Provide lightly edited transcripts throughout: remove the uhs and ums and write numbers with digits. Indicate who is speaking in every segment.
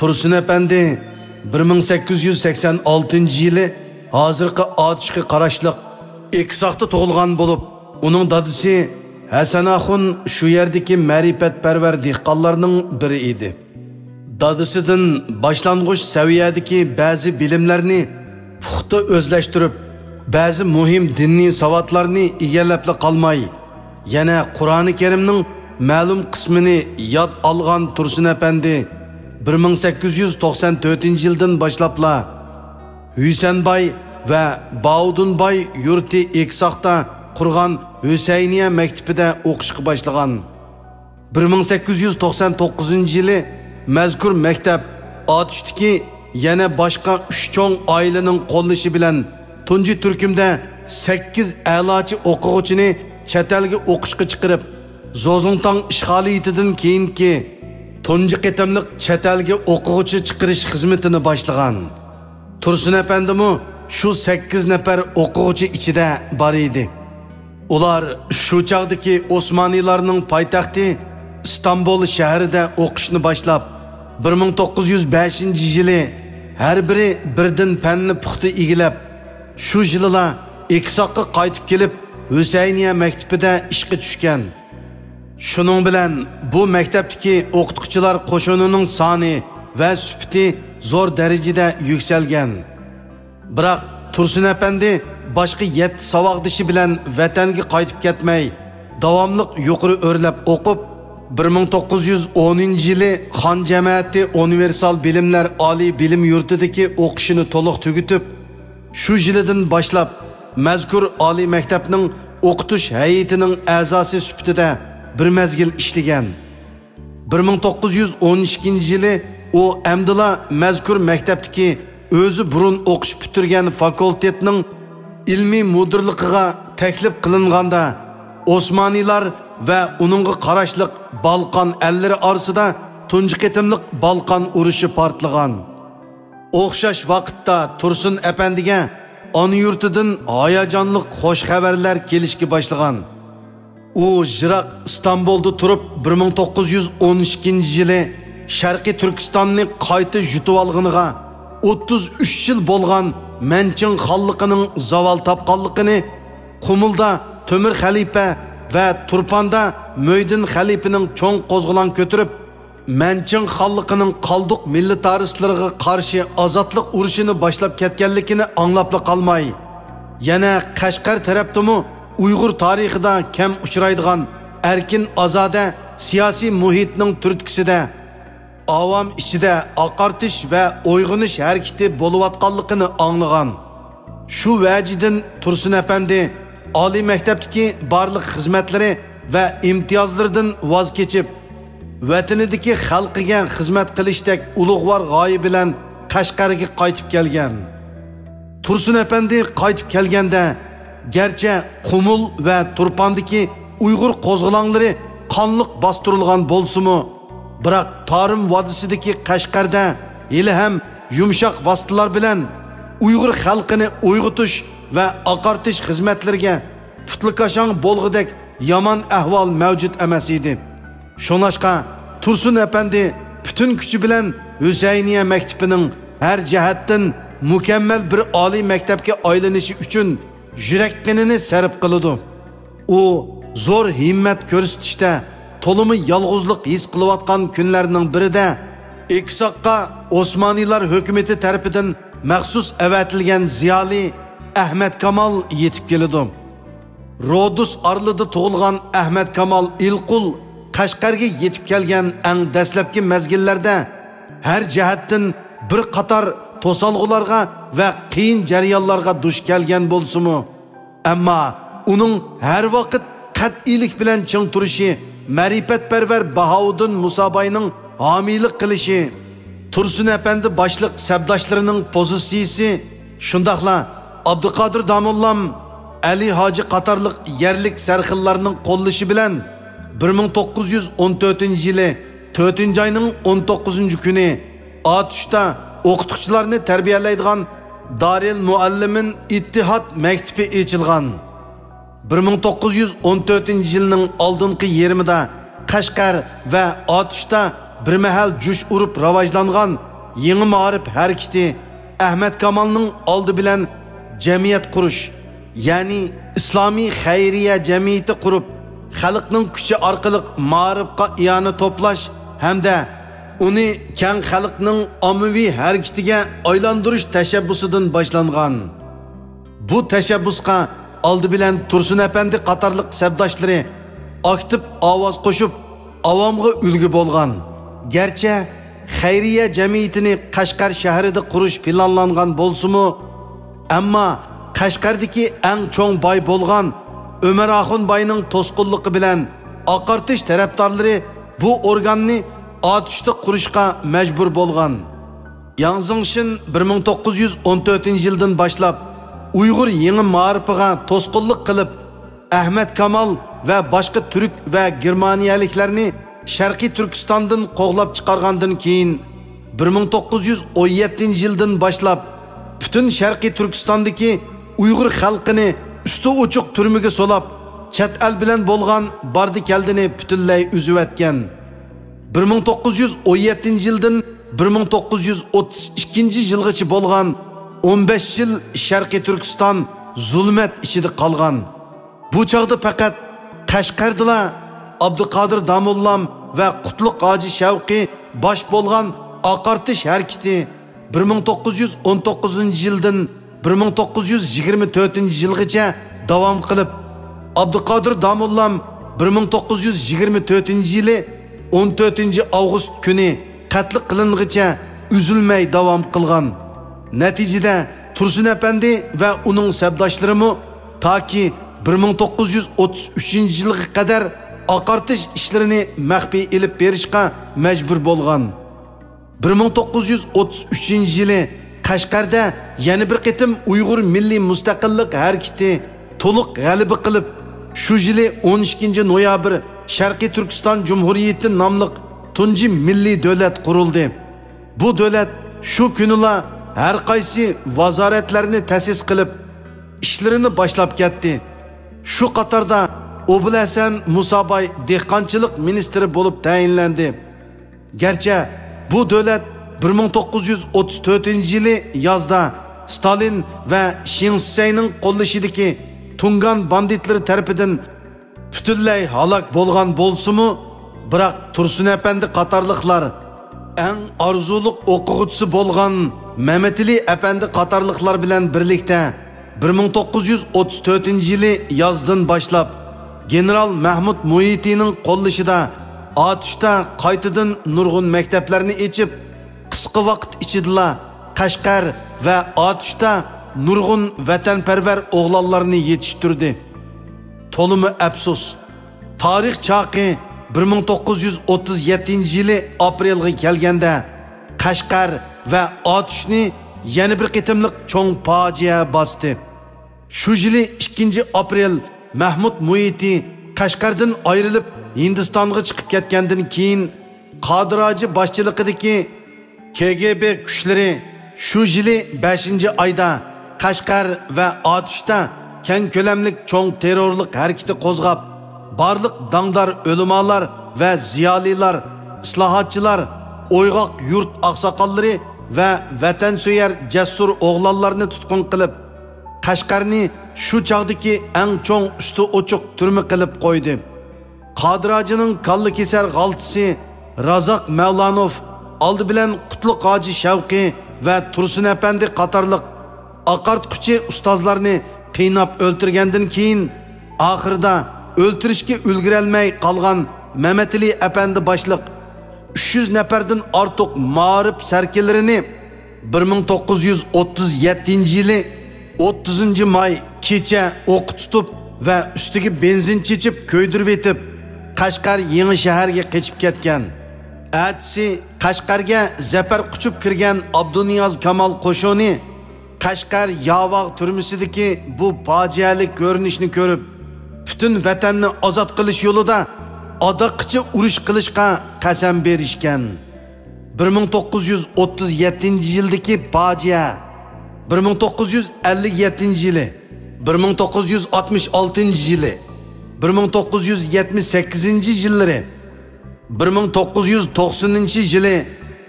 Speaker 1: Tursun Efendi 1886 yılı hozirgi Otishga qarashliq Eksoqda tug'ilgan bo'lib, uning dadisi Hasan Axun shu yerdagi ma'rifatparvar dehqonlarning biri edi. Dadisidan boshlang'ich saviyadagi ba'zi bilimlarni puxta o'zlashtirib, ba'zi muhim diniy savodlarni egallab qolmay, yana Qur'oni Karimning ma'lum qismini yod olgan Tursun Efendi 1894 yildan boshlabla Hüsenbay ve Baudunbay yurti Eksoqda qurgan Hüseyniye mektebida o'qishga boshlagan. 1899 yılı mazkur mektep Otishdagi yana boshqa 3 cho'ng oilaning qo'llashi bilan tunji turkumda 8 a'lochi o'quvchini chet elga o'qishga chiqarib, Zozongtang ishg'oliyatidan keyingi tunji qitimliq chet elga o'quvchi chiqarish xizmatini boshlagan. Tursun Efendimi shu 8 nafar o'quvchi ichida bor edi. Ular shu chaqdagi Osmoniylarning poytaxti İstanbul shahrida o'qishni boshlab, 1905 yili har biri birdan fanni puxta egilab, shu yillar Eksoqqa qaytib kelib, Hüseyniye mektebida ishga tushgan. Shuning bilan bu maktabdagi o'qituvchilar qo'shinining soni va sifati zo'r darajada yuksalgan. Biroq Tursun Efendi boshqa 7 savoddishi bilan vatanga qaytib ketmay, davomli yuqori o'rlab o'qib, 1910 yili Xon Jamiyati Universal Bilimlar Oliy bilim yurtidagi o'qishini to'liq tugutib, shu yildan boshlab mazkur oliy maktabning o'qitish hay'atining a'zosi sifatida bir mezgil ishlagan. 1912 yili u amdila mazkur maktabdagi o'zi burun o'qish bitirgan fakultetning ilmiy mudirligiga taklif qilinganda Osmoniylar va uningga qarashliq Balqon ellari orasida tunji qitimliq Balqon urushi portlagan. O'xshash vaqtda Tursun Efendiga ona yurtidan hayajonli xo'sh xabarlar kelishga boshlagan. U Jiroq İstanbulda turib 1912 yili Sharqiy Turkistonni qayta yutib olganiga 33 yil bo'lgan Manching xonligining zavol topganligini, Qumulda Temir xalifa va Turpanda Mo'ydin xalifaning cho'ng qo'zg'olon ko'tarib, Manching xonligining qalduq millatarislariga qarshi ozodlik urushini boshlab ketganligini anglab qolmay, yana Qashqar tarafdami Uyg'ur tarixida kam uchraydigan erkin ozoda siyosiy muhitning turtkisida avam ichida oqartish va uyg'onish harakati bo'layotganligini anglagan. Shu vajidan Tursun Efendi oliy maktabdagi barliq xizmatlari va imtiyozlaridan voz kechib, vatanidagi xalqiga xizmat qilishdek ulug'vor g'oya bilan Qashqarga qaytib kelgan. Tursun Efendi qaytib kelganda garchi Qumul va Turpandagi Uyg'ur qo'zg'olonlari qonliq bostirilgan bo'lsa-mu, biroq Tarim vodisidagi Qashqarda hali ham yumshoq vositalar bilan Uyg'ur xalqini uyg'otish va oqartish xizmatlariga futlikashang bo'lg'idek yomon ahvol mavjud emas edi. Shunashqa Tursun Efendi butun kuchi bilan Hüseyniye maktabining har jihatdan mukammal bir oliy maktabga aylanishi uchun yurakqinini sarf qiladi. U zo'r himmat ko'rsatishda to'limi yolg'izlik his qilayotgan kunlarning birida Eksoqqa Osmoniylar hukumati tarafidan maxsus avatilgan ziyoli Ahmad Kamal yetib keladi. Rodus arlida tug'ilgan Ahmad Kamal Ilqul Qashqarga yetib kelgan eng dastlabki mezgillarda har jihatdan bir qator to'salg'ularga va qiyin jarayonlarga duch kelgan bo'lsa-mu, ammo uning har vaqt qat'iylik bilan ching turishi, ma'rifatparvar Bahauddin Musobayning homiylik qilishi, Tursun Efendi boshliq sabdoshlarining pozitsiyasi, shundaqla Abduqodir Damollam, Ali Hoji qatorliq yerlik sarxillarning qo'llashi bilan 1914 yili 4-oyning 19-kuni Otishda o'qituvchilarni tarbiyalaydigan Daril Muallimin İttihad maktabi ochilgan. 1914 yilning oldingi yarmida Qashqar va Otishda bir mahal jush urib rivojlangan Yeni Ma'rif hareketi Ahmet Kamalning oldi bilan jamiyat qurish, ya'ni islomiy xayriya jamiyati qurib, xalqning kuchi orqali ma'rifga iyani to'plash hamda uni keng xalqning ommaviy harakatiga aylantirish tashabbusidan boshlangan. Bu tashabbusga oldi bilan Tursun Efendi qatorliq sabdoshlari aktiv ovoz qo'shib, avomga ulgu bo'lgan. Gerçi xayriya jamiyatini Qashqar shahrida qurish planlangan bo'lsa-mu, ammo Qashqardagi eng cho'ng boy bo'lgan Ömer Axun Bayning to'sqinligi bilan oqartish tarafdorlari bu organni atishda qurishga majbur bo'lgan. Yang Zingshin 1914-yildan boshlab Uyg'ur yangi ma'rifiga to'sqinlik qilib, Ahmet Kamal va boshqa turk va germaniyaliklarni Sharqiy Turkistondan qo'g'lab chiqargandan keyin 1917-yildan boshlab butun Sharqiy Turkistondagi Uyg'ur xalqini usti ochiq turmaga solab, chet el bilan bo'lgan bardi keldini butunlay uzib etgan. 1917-yildan 1932-yilgacha bo'lgan 15 yil Sharqiy Turkiston zulmat ichida qolgan. Bu chaqda faqat Qashqardala Abduqodir Damollam va Qutlug' Hoji Shavqi bosh bo'lgan oqartish harakati 1919-yildan 1924-yilgacha davom qilib, Abduqodir Damollam 1924-yili 14-avgust kuni qatl qilingacha uzilmay davom qilgan. Natijada Tursun Efendi va uning sabdoshlari toki 1933-yilga qadar oqartish ishlarini maxfiy ilib berishga majbur bo'lgan. 1933-yili Qashqarda yana bir qitim Uyg'ur milliy mustaqillik harakati to'liq g'alaba qilib, shu yili 12-noyabr Sharqiy Turkiston Jumhuriyati nomli tunji milliy davlat qurildi. Bu davlat shu kunila har qaysi vazoratlarni ta'sis qilib, ishlarini boshlab ketdi. Shu qatorda Obul Hasan Musabay dehqonchilik ministri bo'lib tayinlandi. Gerçi bu davlat 1934-yili yozda Stalin va Shinseyning qo'llashidagi Tungan banditlari tarafidan butunlay halok bo'lgan bo'lsa-mu, biroq Tursun Efendi qatorliqlar eng arzuliq o'quvchisi bo'lgan Mehmetali Efendi qatorliqlar bilan birlikda 1934-yili yozdan boshlab General Mahmud Muhitining qo'llashida atishda qaytadan nurg'un maktablarni ochib, qisqa vaqt ichida Qashqar va atishda nurg'un vatanparvar o'g'lonlarni yetishtirdi. To'limi afsus, tarix chaqi 1937-yili aprelga kelganda Qashqar va atishni yana bir qitimliq cho'ng fojia bosdi. Shu yili 2-aprel Mahmud Muhiti Qashqardan ayrilib Hindistonga chiqib ketgandan keyin Qodiraji boshchiligidagi KGB kuchlari shu yili 5-oyda Qashqar va atishda keng ko'lamlik cho'ng terrorlik harakati qo'zg'ab, barliq dangdar o'limalar va ziyolilar, islohotchilar, o'yg'oq yurt oqsoqollari va vatanso'yar jasur o'g'lonlarni tutqun qilib, Qashqarni shu chog'dagi eng cho'ng usti ochiq turma qilib qo'ydi. Qodirajining kalli kesar g'altisi Razaq Mavlanov oldi bilan Qutlug' Hoji Shavqi va Tursun Efendi qatorliq oqartquchi ustozlarni qiynab o'ltirgandan keyin oxirida o'ltirishga ulgurolmay qolgan Mehmetali Efendi boshliq 300 nafardan ortiq ma'rif sarkilarini 1937-yili 30-may kecha o'q tutib va ustiga benzin chechib ko'ydirib etib Qashqar yangi shaharga qochib ketgan. Atsi Qashqarga zafar quchib kirgan Abduniyoz Kamal qo'shoni Qashqar Yavog' turmusidagi bu fojiali ko'rinishni ko'rib, butun vatanni ozod qilish yo'lida odoqcha urush qilishga qasam berishgan. 1937-yildagi fojia 1957-yili, 1966-yili, 1978-yillari, 1990-yili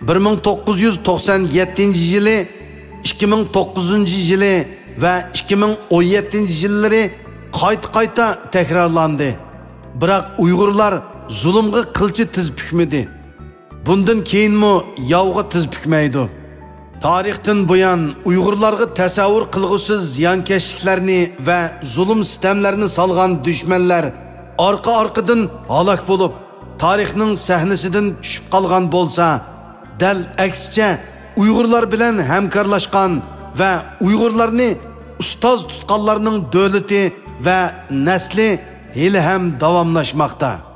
Speaker 1: 1997 yılı, 2009 yılı ve 2017 yılları qayta tekrarlandı. Bırak Uygurlar zulümge kılçı tiz bükmedi. Bundan keyinmi yavga tiz bükmeydi. Tarixten buyan Uygurlarga tasavvur qilg'usiz ziyankeşliklerini ve zulüm sistemlerini salgan düşmanlar arka-arkadan halak bulup tarixning sahnesidan tushib qolgan bo'lsa, dal aksicha Uygurlar bilan hamkorlashgan ve Uygurlarni ustoz tutqanlarning davlati ve nesli hali ham davomlashmoqda.